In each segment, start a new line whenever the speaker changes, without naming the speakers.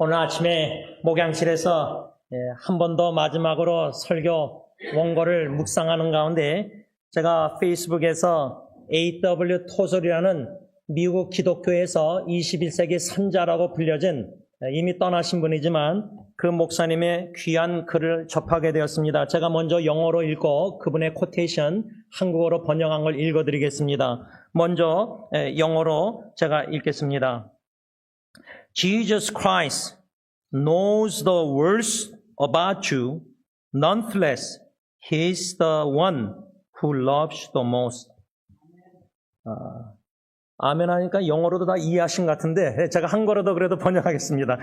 오늘 아침에 목양실에서 한 번 더 마지막으로 설교 원고를 묵상하는 가운데 제가 페이스북에서 A.W. 토솔이라는 미국 기독교에서 21세기 선자라고 불려진 이미 떠나신 분이지만 그 목사님의 귀한 글을 접하게 되었습니다. 제가 먼저 영어로 읽고 그분의 코테이션 한국어로 번역한 걸 읽어드리겠습니다. 먼저 영어로 제가 읽겠습니다. Jesus Christ knows the worst about you. Nonetheless, He is the one who loves you the most. 아멘 하니까 영어로도 다 이해하신 것 같은데 제가 한국어로도 그래도 번역하겠습니다.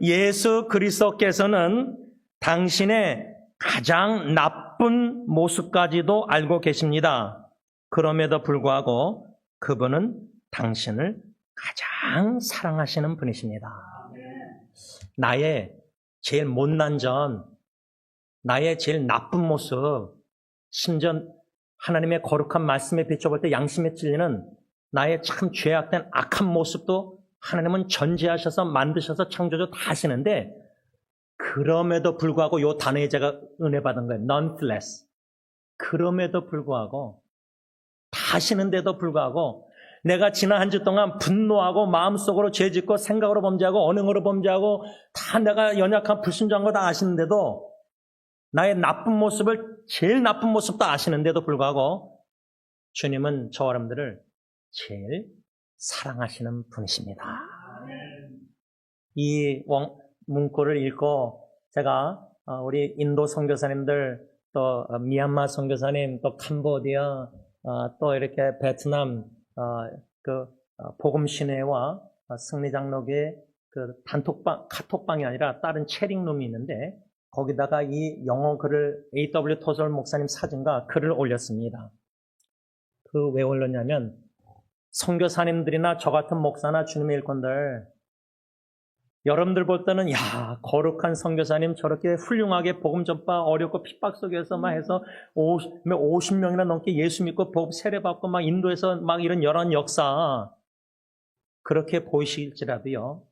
예수 그리스도께서는 당신의 가장 나쁜 모습까지도 알고 계십니다. 그럼에도 불구하고 그분은 당신을 가장 사랑하시는 분이십니다. 나의 제일 못난 점, 나의 제일 나쁜 모습, 심지어 하나님의 거룩한 말씀에 비춰볼 때 양심에 찔리는 나의 참 죄악된 악한 모습도 하나님은 전제하셔서 만드셔서 창조주 다 하시는데 그럼에도 불구하고 이 단어에 제가 은혜 받은 거예요. Nonetheless. 그럼에도 불구하고 다 하시는데도 불구하고 내가 지난 한 주 동안 분노하고 마음속으로 죄짓고 생각으로 범죄하고 언행으로 범죄하고 다 내가 연약한 불순종한 거 다 아시는데도 나의 나쁜 모습을 제일 나쁜 모습도 아시는데도 불구하고 주님은 저와 여러분들을 제일 사랑하시는 분이십니다. 이 문구를 읽고 제가 우리 인도 선교사님들 또 미얀마 선교사님 또 캄보디아 또 이렇게 베트남 복음 시내와 승리장로교의 그 단톡방 카톡방이 아니라 다른 채링룸이 있는데 거기다가 이 영어 글을 A.W. 토솔 목사님 사진과 글을 올렸습니다. 그 왜 올렸냐면 선교사님들이나 저 같은 목사나 주님의 일꾼들 여러분들 볼 때는 야 거룩한 선교사님 저렇게 훌륭하게 복음 전파 어렵고 핍박 속에서 막 해서 50명이나 넘게 예수 믿고 복음 세례받고 막 인도에서 막 이런 여러 역사 그렇게 보이실지라도요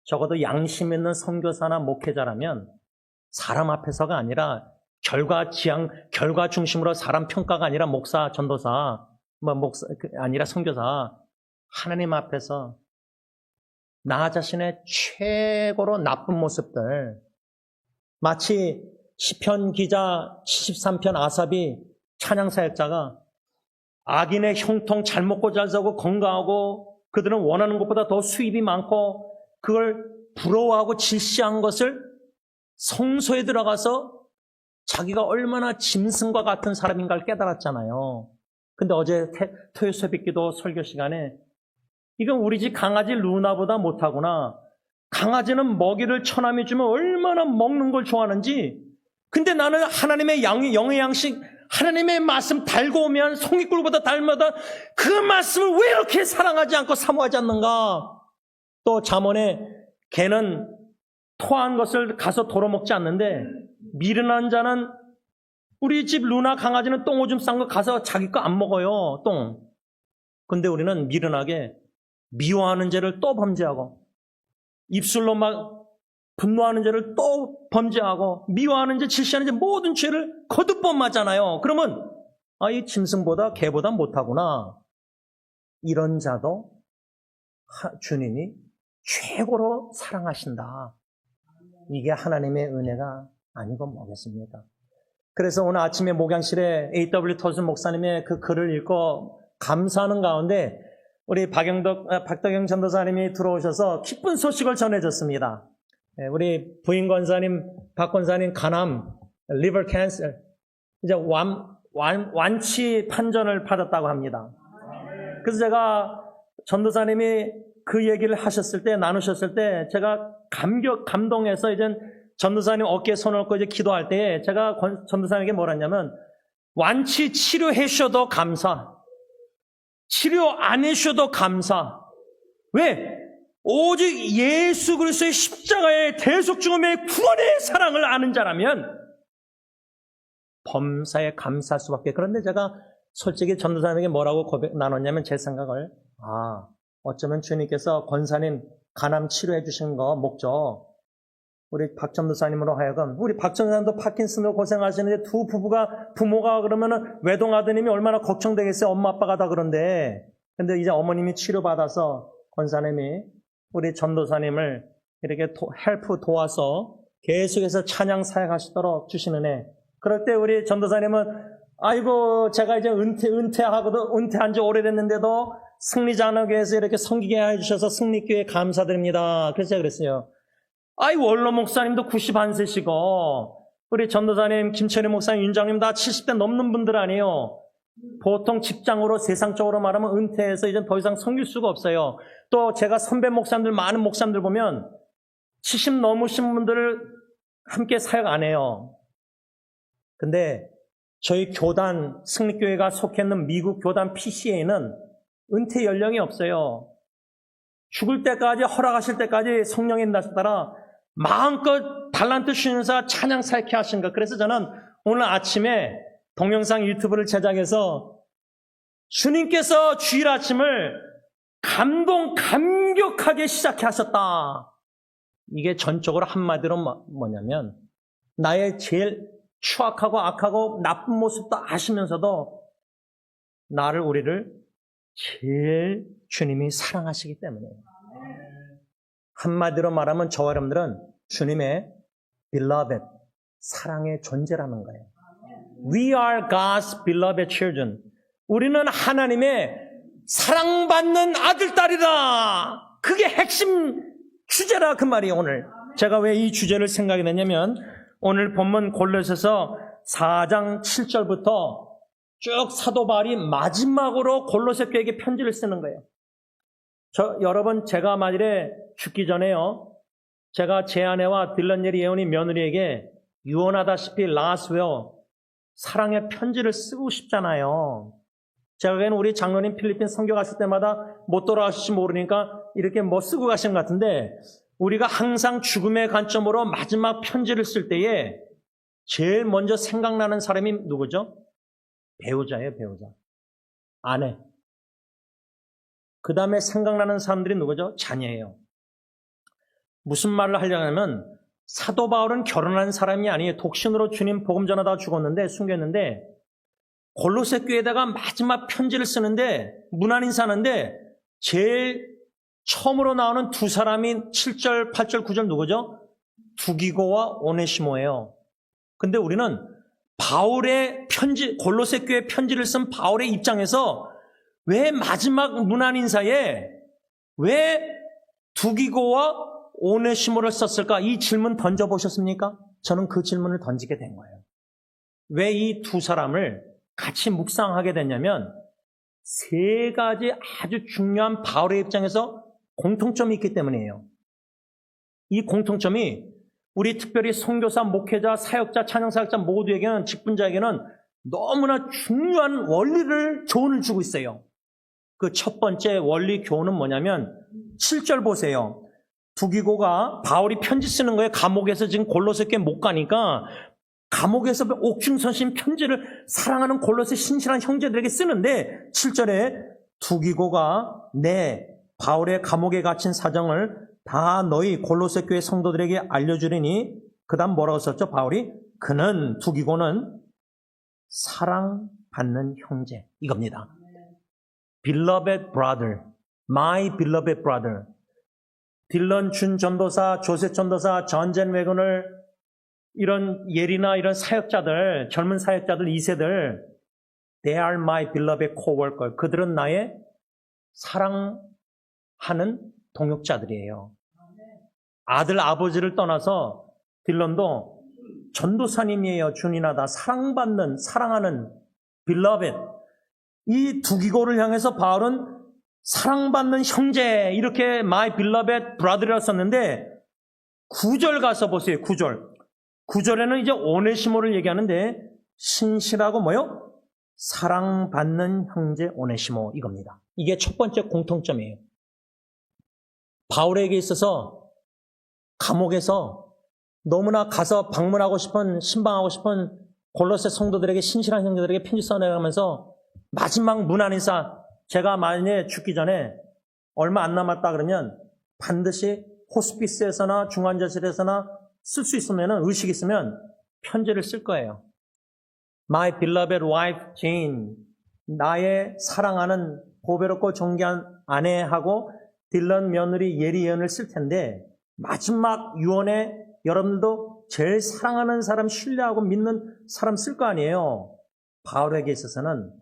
적어도 양심 있는 선교사나 목회자라면 사람 앞에서가 아니라 결과 중심으로 사람 평가가 아니라 목사, 전도사, 아니라 선교사, 하나님 앞에서 나 자신의 최고로 나쁜 모습들, 마치 시편 기자 73편 아삽이 찬양 사역자가 악인의 형통 잘 먹고 잘 사고 건강하고 그들은 원하는 것보다 더 수입이 많고 그걸 부러워하고 질시한 것을 성소에 들어가서 자기가 얼마나 짐승과 같은 사람인가를 깨달았잖아요. 근데 어제 토요 새벽기도 설교 시간에 이건 우리 집 강아지 루나보다 못하구나. 강아지는 먹이를 처남이 주면 얼마나 먹는 걸 좋아하는지. 근데 나는 하나님의 영의 양식, 하나님의 말씀 달고 오면 송이꿀보다 달마다 그 말씀을 왜 이렇게 사랑하지 않고 사모하지 않는가. 또 잠언에 개는 토한 것을 가서 도로먹지 않는데 미련한 자는 우리 집 루나 강아지는 똥 오줌 싼 거 가서 자기 거 안 먹어요. 똥. 근데 우리는 미련하게 미워하는 죄를 또 범죄하고 입술로 막 분노하는 죄를 또 범죄하고 미워하는 죄, 질시하는 죄 모든 죄를 거듭 범하잖아요. 그러면 이 짐승보다 개보다 못하구나. 이런 자도 주님이 최고로 사랑하신다. 이게 하나님의 은혜가 아니고 뭐겠습니까? 그래서 오늘 아침에 목양실에 A.W. 토슬 목사님의 그 글을 읽고 감사하는 가운데 우리 박덕영 전도사님이 들어오셔서 기쁜 소식을 전해줬습니다. 우리 부인 권사님, 박 권사님 간암, liver cancer, 이제 완치 판정을 받았다고 합니다. 그래서 제가 전도사님이 그 얘기를 하셨을 때, 나누셨을 때, 제가 감동해서 이제 전도사님 어깨에 손을 얹고 이제 기도할 때, 제가 전도사님에게 뭐라 했냐면, 완치 치료해 주셔도 감사. 치료 안 해주셔도 감사. 왜? 오직 예수 그리스도의 십자가의 대속 죽음의 구원의 사랑을 아는 자라면, 범사에 감사할 수밖에. 그런데 제가 솔직히 전도사님에게 뭐라고 나눴냐면, 제 생각을, 어쩌면 주님께서 권사님 간암 치료해 주신 거 목적, 우리 박 전도사님으로 하여금, 우리 박 전도사님도 파킨슨으로 고생하시는데 부모가 그러면은 외동아드님이 얼마나 걱정되겠어요. 엄마 아빠가 다 그런데. 근데 이제 어머님이 치료받아서 권사님이 우리 전도사님을 이렇게 헬프 도와서 계속해서 찬양 사역하시도록 주시는 애. 그럴 때 우리 전도사님은 아이고 제가 이제 은퇴한 지 오래됐는데도 승리자나교회에서 이렇게 섬기게 해주셔서 승리교회 감사드립니다. 그래서 제가 그랬어요. 아이 원로 목사님도 91세시고 우리 전도사님 김철희 목사님 윤장님 다 70대 넘는 분들 아니에요. 보통 직장으로 세상적으로 말하면 은퇴해서 이제 더 이상 섬길 수가 없어요. 또 제가 선배 목사님들 많은 목사님들 보면 70 넘으신 분들을 함께 사역 안 해요. 근데 저희 교단 승리교회가 속해 있는 미국 교단 PCA는 은퇴 연령이 없어요. 죽을 때까지 허락하실 때까지 성령의 날 따라 마음껏 달란트 주시면서 찬양 사역해 하신 거. 그래서 저는 오늘 아침에 동영상 유튜브를 제작해서 주님께서 주일 아침을 감격하게 시작해 하셨다. 이게 전적으로 한마디로 뭐냐면 나의 제일 추악하고 악하고 나쁜 모습도 아시면서도 우리를 제일 주님이 사랑하시기 때문에 한마디로 말하면 저와 여러분들은 주님의 beloved, 사랑의 존재라는 거예요. We are God's beloved children. 우리는 하나님의 사랑받는 아들, 딸이다. 그게 핵심 주제라 그 말이에요. 오늘 제가 왜 이 주제를 생각이 났냐면 오늘 본문 골로새서 4장 7절부터 쭉 사도 바울이 마지막으로 골로새 교회에게 편지를 쓰는 거예요. 여러분 제가 만일에 죽기 전에요, 제가 제 아내와 딜런예리 예언이 며느리에게 유언하다시피 라스웨어 사랑의 편지를 쓰고 싶잖아요. 제가 보기에는 우리 장로님 필리핀 선교 갔을 때마다 못 돌아가실지 모르니까 이렇게 뭐 쓰고 가신 것 같은데, 우리가 항상 죽음의 관점으로 마지막 편지를 쓸 때에 제일 먼저 생각나는 사람이 누구죠? 배우자예요, 배우자. 아내. 그 다음에 생각나는 사람들이 누구죠? 자녀예요. 무슨 말을 하려면 사도 바울은 결혼한 사람이 아니에요. 독신으로 주님 복음 전하다가 죽었는데, 숨겼는데, 골로새 교회에다가 마지막 편지를 쓰는데 문안 인사하는데 제일 처음으로 나오는 두 사람이 7절, 8절, 9절 누구죠? 두기고와 오네시모예요. 근데 우리는 바울의 편지, 골로새 교회 편지를 쓴 바울의 입장에서 왜 마지막 문안 인사에 왜 두기고와 오네시모를 썼을까? 이 질문 던져보셨습니까? 저는 그 질문을 던지게 된 거예요. 왜 이 두 사람을 같이 묵상하게 됐냐면 세 가지 아주 중요한 바울의 입장에서 공통점이 있기 때문이에요. 이 공통점이 우리 특별히 선교사, 목회자, 사역자, 찬양사역자 모두에게는, 직분자에게는 너무나 중요한 원리를, 교훈을 주고 있어요. 그 첫 번째 원리 교훈은 뭐냐면 7절 보세요. 두기고가 바울이 편지 쓰는 거예요. 감옥에서 지금 골로새 교회 못 가니까 감옥에서 옥중선심 편지를 사랑하는 골로새 신실한 형제들에게 쓰는데 7절에 두기고가 바울의 감옥에 갇힌 사정을 다 너희 골로새 교회 성도들에게 알려주리니, 그 다음 뭐라고 썼죠? 바울이 두기고는 사랑받는 형제, 이겁니다. Beloved brother, my beloved brother. 딜런 준 전도사, 조셉 전도사, 전젠 웨건을, 이런 예리나 이런 사역자들, 젊은 사역자들 2세들, they are my beloved co-worker. 그들은 나의 사랑하는 동역자들이에요. 아들, 아버지를 떠나서 딜런도 전도사님이에요. 준이나 다 사랑받는, 사랑하는 beloved. 이 두기고를 향해서 바울은 사랑받는 형제, 이렇게 my beloved brother이라고 썼는데 9절 가서 보세요. 9절에는 이제 오네시모를 얘기하는데 신실하고 뭐요? 사랑받는 형제 오네시모, 이겁니다. 이게 첫 번째 공통점이에요. 바울에게 있어서 감옥에서 너무나 가서 방문하고 싶은, 신방하고 싶은 골로새 성도들에게, 신실한 형제들에게 편지 써내가면서 마지막 문안 인사, 제가 만약에 죽기 전에 얼마 안 남았다 그러면 반드시 호스피스에서나 중환자실에서나 쓸 수 있으면, 의식이 있으면 편지를 쓸 거예요. My beloved wife Jane, 나의 사랑하는 보배롭고 존귀한 아내하고 딜런 며느리 예리 예언을 쓸 텐데, 마지막 유언에 여러분들도 제일 사랑하는 사람, 신뢰하고 믿는 사람 쓸 거 아니에요. 바울에게 있어서는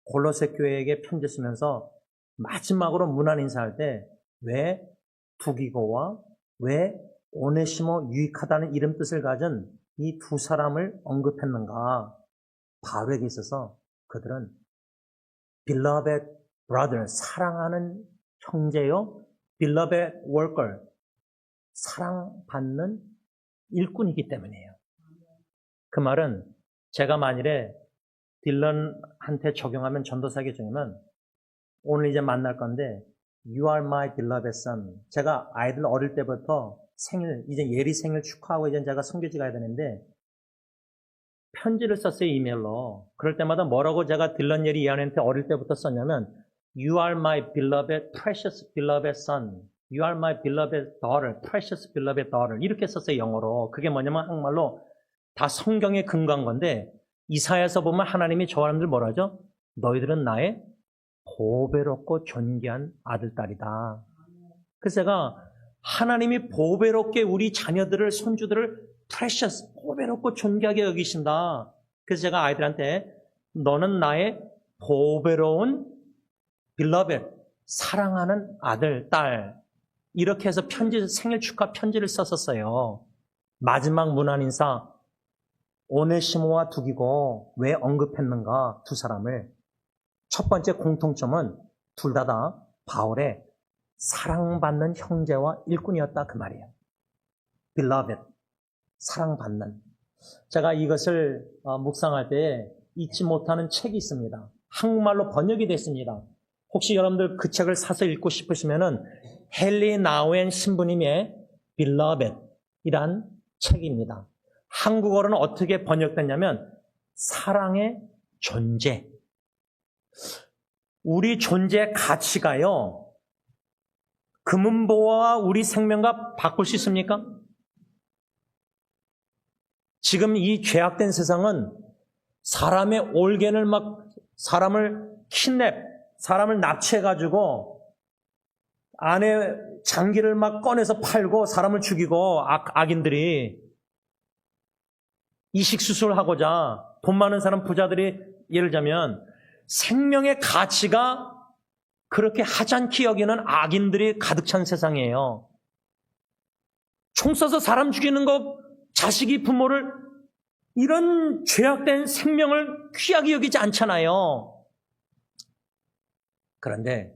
골로새 교회에게 편지 쓰면서 마지막으로 문안 인사할 때 왜 두기고와 왜 오네시모 유익하다는 이름 뜻을 가진 이 두 사람을 언급했는가? 바울에게 있어서 그들은 beloved brother, 사랑하는 형제요, beloved worker, 사랑받는 일꾼이기 때문이에요. 그 말은 제가 만일에 딜런한테 적용하면, 전도사에게 적용하면, 오늘 이제 만날 건데 You are my beloved son. 제가 아이들 어릴 때부터 생일, 이제 예리 생일 축하하고 이제 제가 성교지 가야 되는데 편지를 썼어요, 이메일로. 그럴 때마다 뭐라고 제가 딜런 예리 예언한테 어릴 때부터 썼냐면 You are my beloved, precious beloved son. You are my beloved daughter, precious beloved daughter. 이렇게 썼어요, 영어로. 그게 뭐냐면 한국말로 다 성경에 근거한 건데, 이사야서 보면 하나님이 저 사람들 뭐라 하죠? 너희들은 나의 보배롭고 존귀한 아들, 딸이다. 그래서 제가 하나님이 보배롭게 우리 자녀들을, 손주들을 precious, 보배롭고 존귀하게 여기신다. 그래서 제가 아이들한테 너는 나의 보배로운 beloved, 사랑하는 아들, 딸, 이렇게 해서 편지, 생일 축하 편지를 썼었어요. 마지막 문안 인사, 오네시모와 두기고 왜 언급했는가, 두 사람을. 첫 번째 공통점은 둘 다 바울의 사랑받는 형제와 일꾼이었다, 그 말이에요. beloved, 사랑받는. 제가 이것을 묵상할 때 잊지 못하는 책이 있습니다. 한국말로 번역이 됐습니다. 혹시 여러분들 그 책을 사서 읽고 싶으시면은 헨리 나우엔 신부님의 beloved 이란 책입니다. 한국어로는 어떻게 번역됐냐면 사랑의 존재. 우리 존재의 가치가요, 금은보화와 우리 생명과 바꿀 수 있습니까? 지금 이 죄악된 세상은 사람의 올겐을 사람을 킨랩, 사람을 납치해가지고 안에 장기를 꺼내서 팔고 사람을 죽이고, 악인들이 이식수술하고자 돈 많은 사람, 부자들이 예를 들자면 생명의 가치가 그렇게 하찮게 여기는 악인들이 가득 찬 세상이에요. 총 쏴서 사람 죽이는 거, 자식이 부모를, 이런 죄악된 생명을 귀하게 여기지 않잖아요. 그런데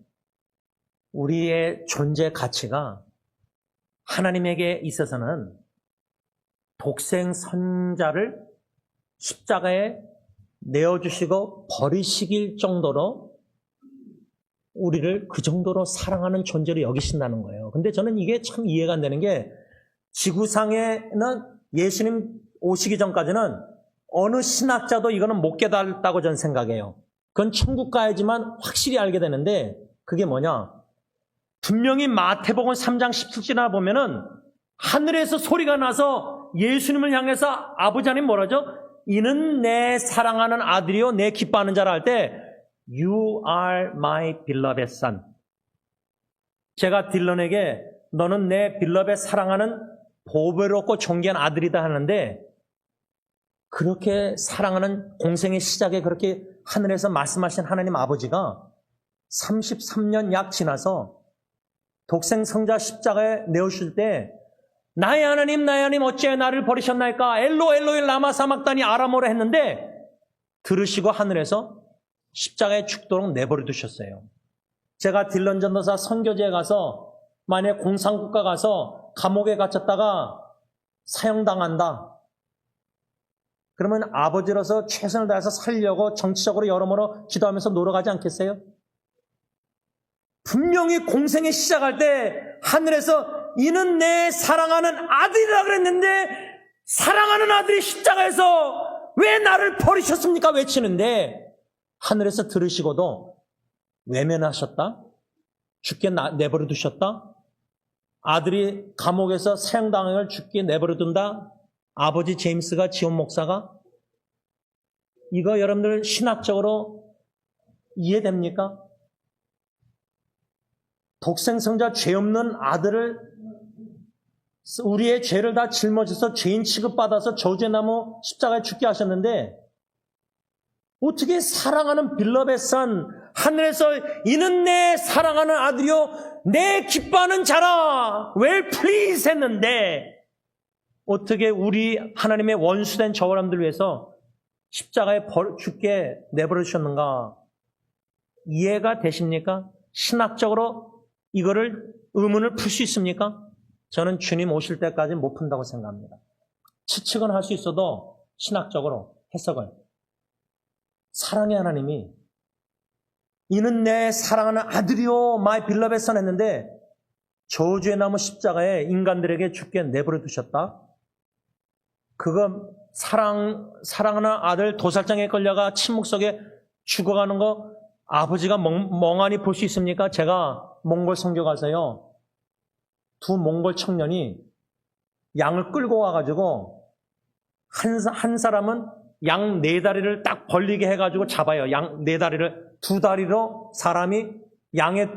우리의 존재 가치가 하나님에게 있어서는 독생 선자를 십자가에 내어주시고 버리시길 정도로 우리를 그 정도로 사랑하는 존재로 여기신다는 거예요. 근데 저는 이게 참 이해가 안 되는 게, 지구상에는 예수님 오시기 전까지는 어느 신학자도 이거는 못 깨달았다고 저는 생각해요. 그건 천국 가야지만 확실히 알게 되는데, 그게 뭐냐? 분명히 마태복음 3장 17절이나 보면은 하늘에서 소리가 나서 예수님을 향해서 아버지 하나님 뭐라죠? 이는 내 사랑하는 아들이요 내 기뻐하는 자라 할 때 You are my beloved son. 제가 딜런에게 너는 내 beloved 사랑하는 보배롭고 존귀한 아들이다 하는데, 그렇게 사랑하는 공생의 시작에 그렇게 하늘에서 말씀하신 하나님 아버지가 33년 약 지나서 독생 성자 십자가에 내오실 때 나의 하나님 어찌해 나를 버리셨나이까, 엘로 엘로이 라마 사막다니 아람어로 했는데 들으시고 하늘에서 십자가에 죽도록 내버려 두셨어요. 제가 딜런 전도사 선교지에 가서 만약에 공산국가 가서 감옥에 갇혔다가 사형당한다, 그러면 아버지로서 최선을 다해서 살려고 정치적으로 여러모로 기도하면서 노력하지 않겠어요? 분명히 공생에 시작할 때 하늘에서 이는 내 사랑하는 아들이라 그랬는데, 사랑하는 아들이 십자가에서 왜 나를 버리셨습니까? 외치는데 하늘에서 들으시고도 외면하셨다? 죽게 내버려 두셨다? 아들이 감옥에서 사형당을 죽게 내버려둔다? 아버지 제임스가 지온 목사가? 이거 여러분들 신학적으로 이해됩니까? 독생성자 죄 없는 아들을 우리의 죄를 다 짊어져서 죄인 취급받아서 저주나무 십자가에 죽게 하셨는데 어떻게 사랑하는 빌럽의 선 하늘에서 이는 내 사랑하는 아들이요 내 기뻐하는 자라 well please 했는데 어떻게 우리 하나님의 원수된 저 사람들 위해서 십자가에 죽게 내버려 주셨는가? 이해가 되십니까? 신학적으로 이거를 의문을 풀 수 있습니까? 저는 주님 오실 때까지 못 푼다고 생각합니다. 추측은 할 수 있어도 신학적으로 해석을. 사랑의 하나님이 이는 내 사랑하는 아들이요 my beloved son 했는데 저주의 나무 십자가에 인간들에게 죽게 내버려 두셨다. 그거 사랑하는 아들 도살장에 끌려가 침묵 속에 죽어가는 거 아버지가 멍하니 볼 수 있습니까? 제가 몽골 선교 가서요. 두 몽골 청년이 양을 끌고 와가지고 한 사람은 양 네 다리를 딱 벌리게 해가지고 잡아요. 양 네 다리를 두 다리로 사람이 양의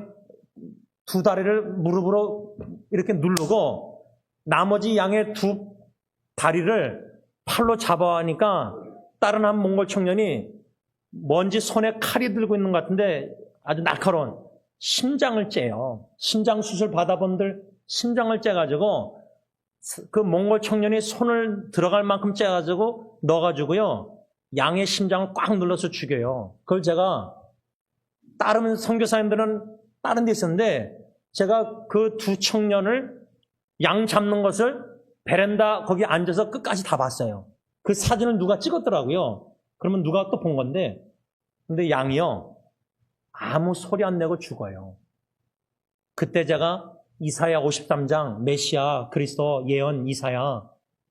두 다리를 무릎으로 이렇게 누르고 나머지 양의 두 다리를 팔로 잡아하니까 다른 한 몽골 청년이 뭔지 손에 칼이 들고 있는 것 같은데 아주 날카로운 심장을 째요. 심장 수술 받아본들 심장을 째가지고 그 몽골 청년이 손을 들어갈 만큼 째가지고 넣어가지고요. 양의 심장을 꽉 눌러서 죽여요. 그걸 제가 다른 선교사님들은 다른 데 있었는데 제가 그 두 청년을 양 잡는 것을 베란다 거기 앉아서 끝까지 다 봤어요. 그 사진을 누가 찍었더라고요. 그러면 누가 또 본 건데 근데 양이요. 아무 소리 안 내고 죽어요. 그때 제가 이사야 53장 메시아 그리스도 예언 이사야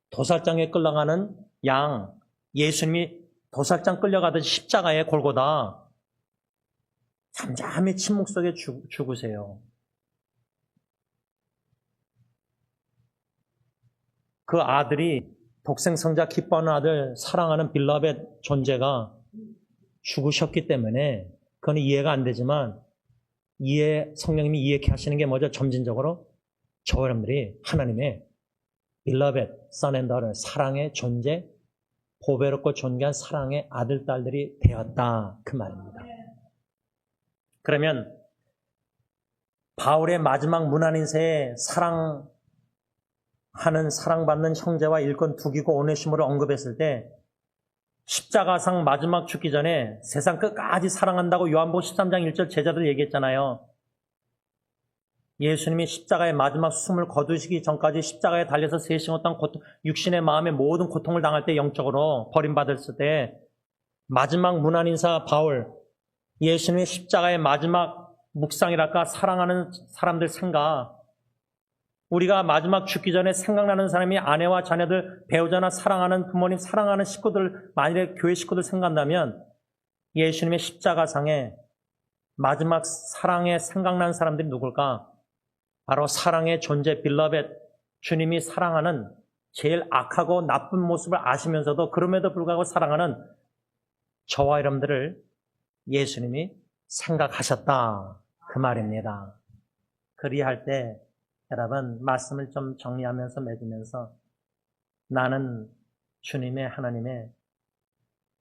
도살장에 끌려가는 양 예수님이 도살장 끌려가듯이 십자가에 골고다 잠잠히 침묵 속에 죽으세요. 그 아들이 독생성자 기뻐하는 아들 사랑하는 빌랍의 존재가 죽으셨기 때문에 그건 이해가 안 되지만 성령님이 이해케 하시는 게 뭐죠? 점진적으로 저 여러분들이 하나님의 beloved son and daughter 사랑의 존재 보배롭고 존귀한 사랑의 아들 딸들이 되었다 그 말입니다. 그러면 바울의 마지막 문안인세에 사랑받는 형제와 일꾼 두기고 오네시모를 언급했을 때 십자가상 마지막 죽기 전에 세상 끝까지 사랑한다고 요한복음 13장 1절 제자들 얘기했잖아요. 예수님이 십자가의 마지막 숨을 거두시기 전까지 십자가에 달려서 세심었던 육신의 마음의 모든 고통을 당할 때 영적으로 버림받았을 때 마지막 문안인사 바울 예수님의 십자가의 마지막 묵상이랄까 사랑하는 사람들 생각 우리가 마지막 죽기 전에 생각나는 사람이 아내와 자녀들, 배우자나 사랑하는 부모님, 사랑하는 식구들, 만일에 교회 식구들 생각난다면 예수님의 십자가상에 마지막 사랑에 생각나는 사람들이 누굴까? 바로 사랑의 존재 빌러벳 주님이 사랑하는 제일 악하고 나쁜 모습을 아시면서도 그럼에도 불구하고 사랑하는 저와 여러분들을 예수님이 생각하셨다 그 말입니다. 그리할 때 여러분 말씀을 좀 정리하면서 맺으면서 나는 주님의 하나님의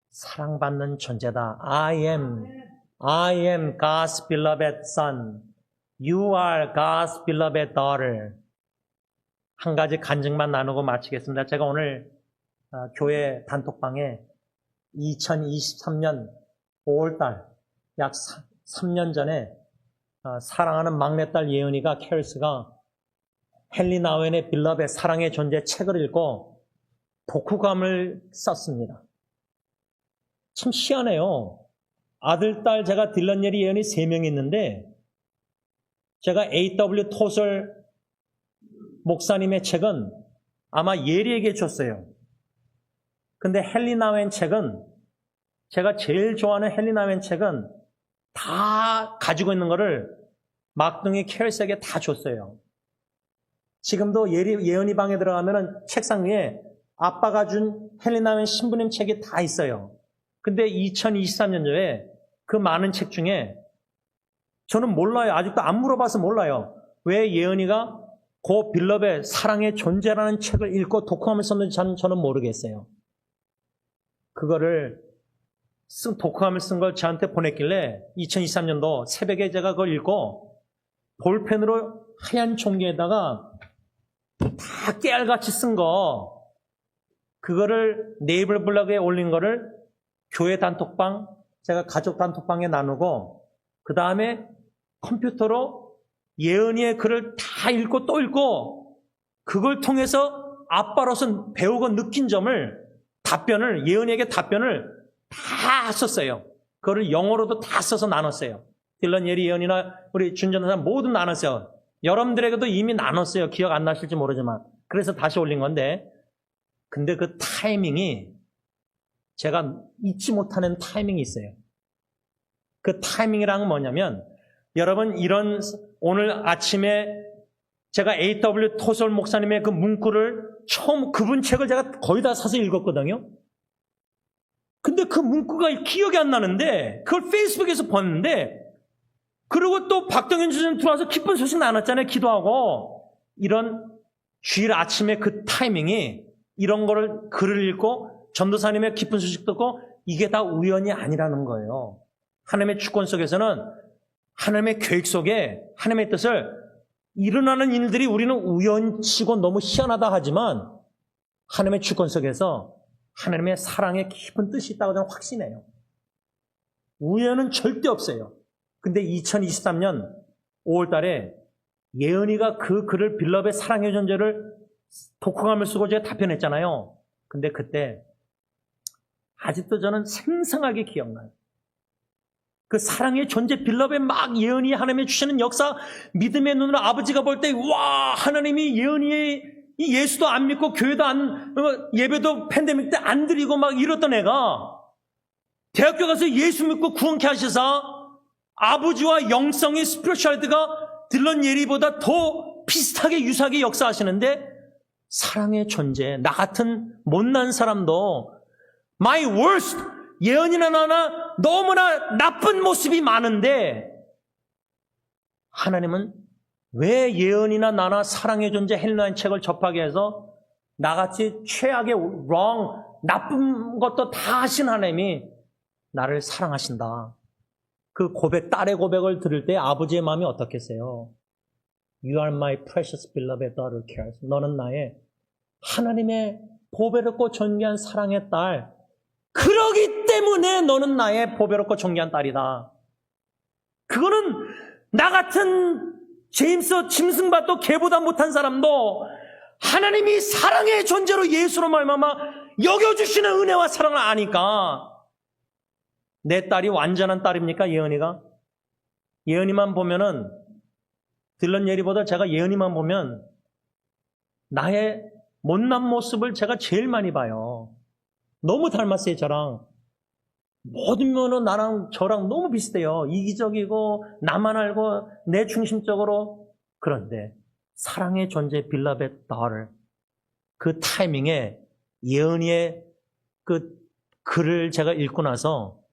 사랑받는 존재다. I am God's beloved son. You are God's beloved daughter. 한 가지 간증만 나누고 마치겠습니다. 제가 오늘 교회 단톡방에 2023년 5월달 약 3년 전에 사랑하는 막내딸 예은이가 캐리스가 헨리 나우엔의 빌럽의 사랑의 존재 책을 읽고 독후감을 썼습니다. 참 희한해요. 아들, 딸, 제가 딜런, 예리, 예언이 3명이 있는데 제가 A.W. 토설 목사님의 책은 아마 예리에게 줬어요. 근데 헨리 나우엔 책은 제가 제일 좋아하는 헨리 나우엔 책은 다 가지고 있는 거를 막둥이 캐리스에게 다 줬어요. 지금도 예언이 방에 들어가면은 책상 위에 아빠가 준 헬리나웬 신부님 책이 다 있어요. 근데 2023년도에 그 많은 책 중에 저는 몰라요. 아직도 안 물어봐서 몰라요. 왜 예언이가 그 빌럽의 사랑의 존재라는 책을 읽고 독후감을 썼는지 저는 모르겠어요. 그거를 독후감을 쓴 걸 저한테 보냈길래 2023년도 새벽에 제가 그걸 읽고 볼펜으로 하얀 종이에다가 다 깨알같이 쓴 거, 그거를 네이버 블로그에 올린 거를 교회 단톡방, 제가 가족 단톡방에 나누고, 그 다음에 컴퓨터로 예언이의 글을 다 읽고 또 읽고, 그걸 통해서 아빠로서 배우고 느낀 점을, 예언이에게 답변을 다 썼어요. 그거를 영어로도 다 써서 나눴어요. 딜런 예언이나 우리 준전사 모두 나눴어요. 여러분들에게도 이미 나눴어요. 기억 안 나실지 모르지만. 그래서 다시 올린 건데, 근데 그 타이밍이 제가 잊지 못하는 타이밍이 있어요. 그 타이밍이란 뭐냐면, 여러분 오늘 아침에 제가 A.W. 토솔 목사님의 그 문구를 그분 책을 제가 거의 다 사서 읽었거든요. 근데 그 문구가 기억이 안 나는데 그걸 페이스북에서 봤는데, 그리고 또 박동현 주님 들어와서 기쁜 소식 나눴잖아요. 기도하고. 이런 주일 아침에 그 타이밍이, 이런 거를 글을 읽고 전도사님의 기쁜 소식 듣고, 이게 다 우연이 아니라는 거예요. 하나님의 주권 속에서는, 하나님의 계획 속에 하나님의 뜻을 일어나는 일들이 우리는 우연치고 너무 희한하다 하지만, 하나님의 주권 속에서 하나님의 사랑의 깊은 뜻이 있다고 저는 확신해요. 우연은 절대 없어요. 근데 2023년 5월 달에 예언이가 그 글을 빌럽의 사랑의 존재를 독후감을 쓰고 제가 답변했잖아요. 근데 그때 아직도 저는 생생하게 기억나요. 그 사랑의 존재 빌럽의 막 예언이 하나님이 주시는 역사, 믿음의 눈으로 아버지가 볼 때, 와, 하나님이 예언이 예수도 안 믿고 교회도 예배도 팬데믹 때 안 드리고 막 이랬던 애가 대학교 가서 예수 믿고 구원케 하셔서 아버지와 영성의 스피리추얼리티가 딜런 예리보다 더 비슷하게 유사하게 역사하시는데, 사랑의 존재, 나 같은 못난 사람도 my worst, 예언이나 나나 너무나 나쁜 모습이 많은데, 하나님은 왜 예언이나 나나 사랑의 존재 헬라인 책을 접하게 해서 나같이 최악의 wrong, 나쁜 것도 다 하신 하나님이 나를 사랑하신다. 그 고백, 딸의 고백을 들을 때 아버지의 마음이 어떻겠어요? You are my precious beloved daughter, Cares. 너는 나의 하나님의 보배롭고 존귀한 사랑의 딸. 그러기 때문에 너는 나의 보배롭고 존귀한 딸이다. 그거는 나 같은 제임스 짐승밭도 개보다 못한 사람도 하나님이 사랑의 존재로 예수로 말미암아 여겨주시는 은혜와 사랑을 아니까. 내 딸이 완전한 딸입니까? 예언이가? 예언이만 보면은, 딜런 예리보다 제가 예언이만 보면 나의 못난 모습을 제가 제일 많이 봐요. 너무 닮았어요, 저랑. 모든 면은 나랑 저랑 너무 비슷해요. 이기적이고 나만 알고 내 중심적으로. 그런데 사랑의 존재 빌라벳 daughter, 그 타이밍에 예언이의 그 글을 제가 읽고 나서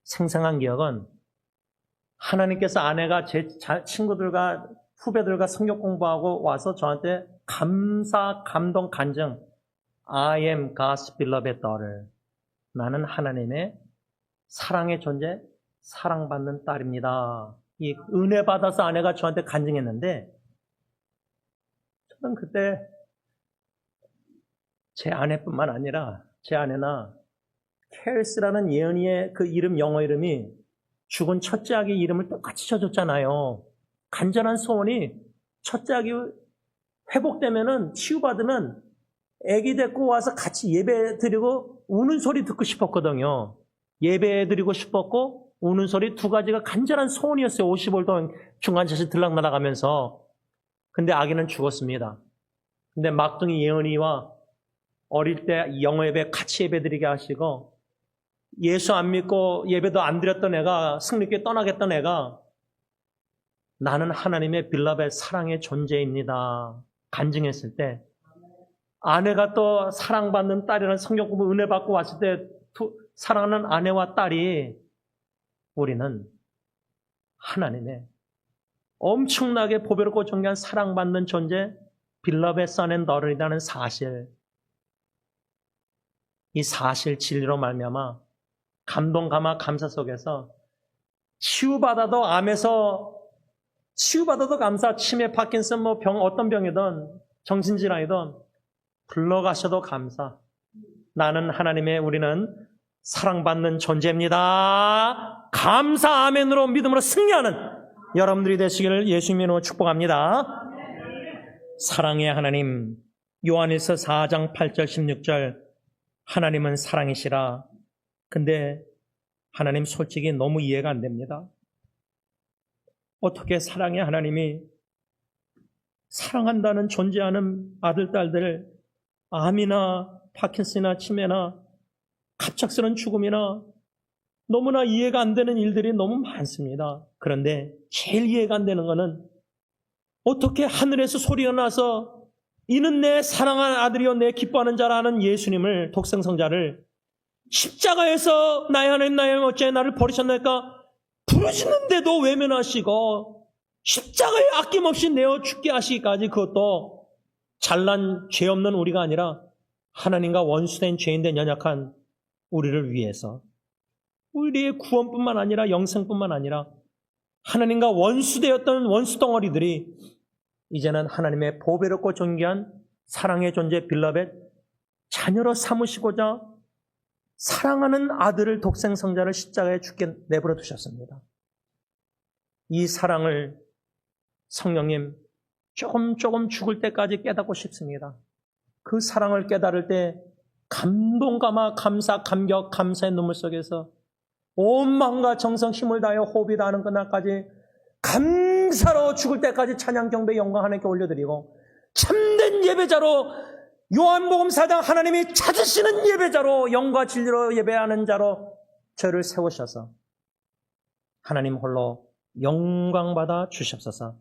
생생한 기억은, 하나님께서 아내가 제 친구들과 후배들과 성경 공부하고 와서 저한테 감사, 감동, 간증, I am God's beloved daughter. 나는 하나님의 사랑의 존재, 사랑받는 딸입니다. 이 은혜 받아서 아내가 저한테 간증했는데, 저는 그때 제 아내뿐만 아니라 제 아내나 캐리스라는 예언이의 그 이름, 영어 이름이 죽은 첫째 아기 이름을 똑같이 쳐줬잖아요. 간절한 소원이 첫째 아기 회복되면은, 치유받으면 아기 데리고 와서 같이 예배 드리고 우는 소리 듣고 싶었거든요. 예배 드리고 싶었고 우는 소리, 두 가지가 간절한 소원이었어요. 50월 동안 중간자식 들락날아가면서. 근데 아기는 죽었습니다. 근데 막둥이 예언이와 어릴 때 영어 예배 같이 예배 드리게 하시고, 예수 안 믿고 예배도 안 드렸던 애가, 승리께 떠나겠던 애가, 나는 하나님의 빌랍의 사랑의 존재입니다. 간증했을 때 아내가 또 사랑받는 딸이라는 성경 공부 은혜 받고 왔을 때 사랑하는 아내와 딸이 우리는 하나님의 엄청나게 보배롭고 존귀한 사랑받는 존재 Beloved Son and Daughter이라는 사실, 이 사실 진리로 말미암아 감동, 감화, 감사 속에서 치유받아도 암에서 치유받아도 감사, 치매, 파킨슨, 뭐 병, 어떤 병이든 정신질환이든 불러가셔도 감사. 나는 하나님의, 우리는 사랑받는 존재입니다. 감사, 아멘으로 믿음으로 승리하는 여러분들이 되시기를 예수님의 이름으로 축복합니다. 사랑의 하나님, 요한일서 4장 8절 16절, 하나님은 사랑이시라. 근데 하나님 솔직히 너무 이해가 안 됩니다. 어떻게 사랑의 하나님이 사랑한다는 존재하는 아들, 딸들, 암이나 파킨슨이나 치매나 갑작스런 죽음이나 너무나 이해가 안 되는 일들이 너무 많습니다. 그런데 제일 이해가 안 되는 것은 어떻게 하늘에서 소리가 나서 이는 내 사랑하는 아들이요 내 기뻐하는 자라는 예수님을, 독생성자를 십자가에서 나의 하나님 나의 하나님 어찌 나를 버리셨나이까 부르시는데도 외면하시고 십자가에 아낌없이 내어 죽게 하시기까지, 그것도 잘난 죄 없는 우리가 아니라 하나님과 원수된 죄인된 연약한 우리를 위해서, 우리의 구원뿐만 아니라 영생뿐만 아니라 하나님과 원수되었던 원수 덩어리들이 이제는 하나님의 보배롭고 존귀한 사랑의 존재 빌라벳 자녀로 삼으시고자 사랑하는 아들을, 독생성자를 십자가에 죽게 내버려 두셨습니다. 이 사랑을 성령님 조금 죽을 때까지 깨닫고 싶습니다. 그 사랑을 깨달을 때 감동, 감화, 감사, 감격, 감사의 눈물 속에서 온 마음과 정성 힘을 다하여 호흡이 다하는 그날까지 감사로 죽을 때까지 찬양, 경배, 영광 하나님께 올려드리고 참된 예배자로, 요한복음 4장 하나님이 찾으시는 예배자로, 영과 진리로 예배하는 자로 저를 세우셔서 하나님 홀로 영광받아 주시옵소서.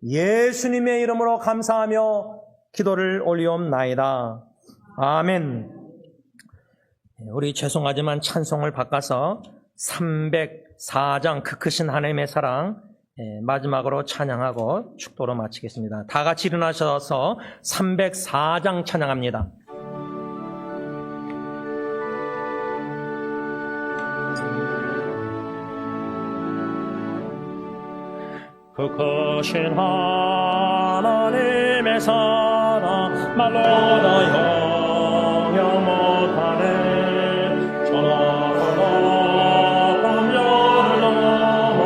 예수님의 이름으로 감사하며 기도를 올리옵나이다. 아멘. 우리 죄송하지만 찬송을 바꿔서 304장 그 크신 하나님의 사랑 마지막으로 찬양하고 축도로 마치겠습니다. 다 같이 일어나셔서 304장 찬양합니다. 그 크신 하나님의 사랑 말로다 영영 못하네. 전하고 높은 별을 넘어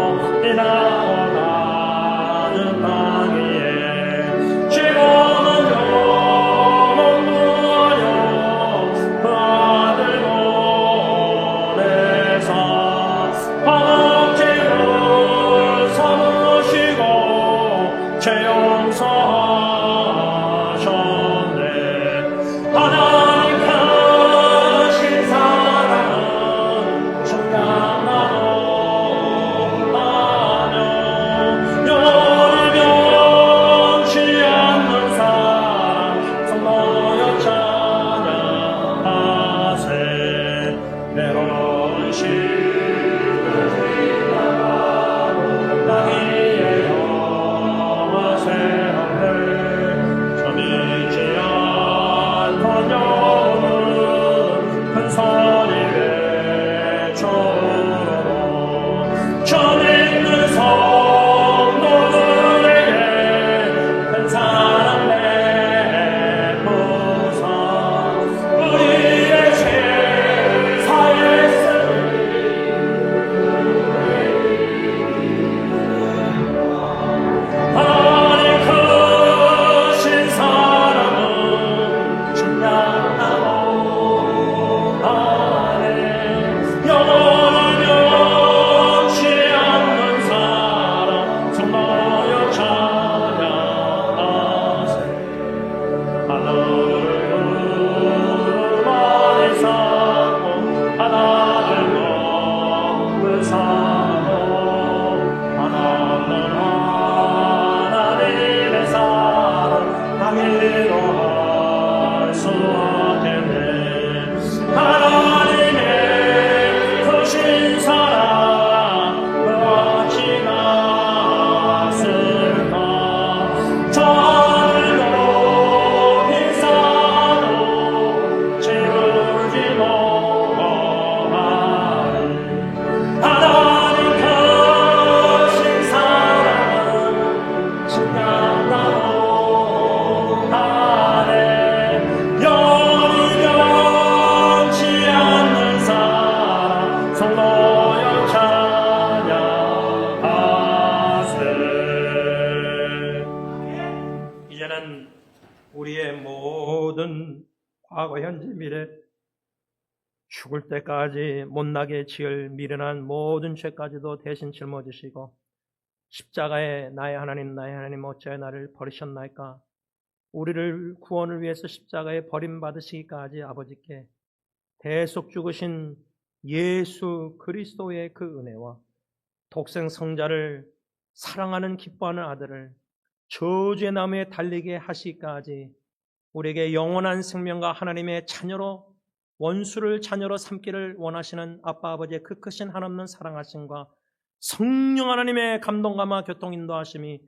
이 나고 낮은 땅 위에 지고는 영원 무하여 그 아들 보내사 방죄를 삼으시고 죄 용서하셨네. 모든 과거, 현재, 미래, 죽을 때까지 못나게 지을 미련한 모든 죄까지도 대신 짊어지시고 십자가에 나의 하나님 어찌하여 나를 버리셨나이까? 우리를 구원을 위해서 십자가에 버림받으시기까지 아버지께 대속 죽으신 예수 그리스도의 그 은혜와 독생 성자를 사랑하는 기뻐하는 아들을 저주의 나무에 달리게 하시기까지 우리에게 영원한 생명과 하나님의 자녀로 원수를 자녀로 삼기를 원하시는 아빠 아버지의 그 크신 한없는 사랑하심과 성령 하나님의 감동감화 교통 인도하심이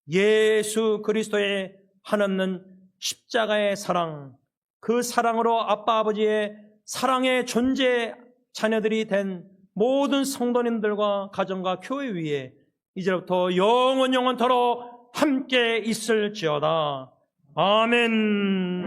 예수 그리스도의 한없는 십자가의 사랑, 그 사랑으로 아빠 아버지의 사랑의 존재 자녀들이 된 모든 성도님들과 가정과 교회 위에 이제부터 영원토록 함께 있을지어다. 아멘.